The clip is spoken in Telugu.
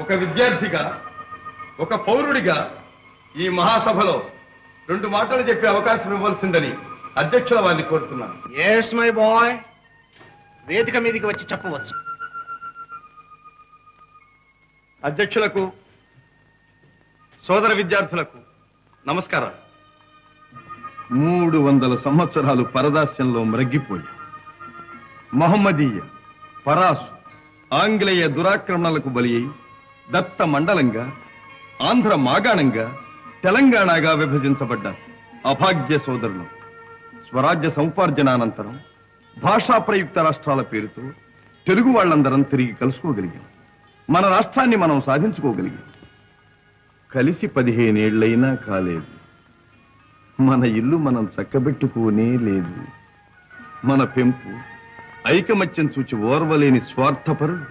ఒక విద్యార్థిగా, ఒక పౌరుడిగా ఈ మహాసభలో 2 మాటలు చెప్పే అవకాశం ఇవ్వాల్సిందని అధ్యక్షుల వారిని కోరుతున్నాను. ఎస్ మై బాయ్, వేదిక మీదకి వచ్చి చెప్పవచ్చు. అధ్యక్షులకు, సోదర విద్యార్థులకు నమస్కారం. 300 సంవత్సరాలు పరదాస్యంలో మ్రగ్గిపోయి మహమ్మదీయ, పరాసు, ఆంగ్లేయ దురాక్రమణలకు బలి అయి దత్త మండలంగా, ఆంధ్ర మాగాణంగా, తెలంగాణగా విభజించబడ్డ అభాగ్య సోదరులు స్వరాజ్య సముపార్జనానంతరం భాషా ప్రయుక్త రాష్ట్రాల పేరుతో తెలుగు వాళ్ళందరం తిరిగి కలుసుకోగలిగాం. మన రాష్ట్రాన్ని మనం సాధించుకోగలిగాం. కలిసి 15 ఏళ్లైనా కాలేదు. మన ఇల్లు మనం చక్కబెట్టుకోనే లేదు. మన పెంపు, ఐకమత్యం చూచి ఓర్వలేని స్వార్థపరుడు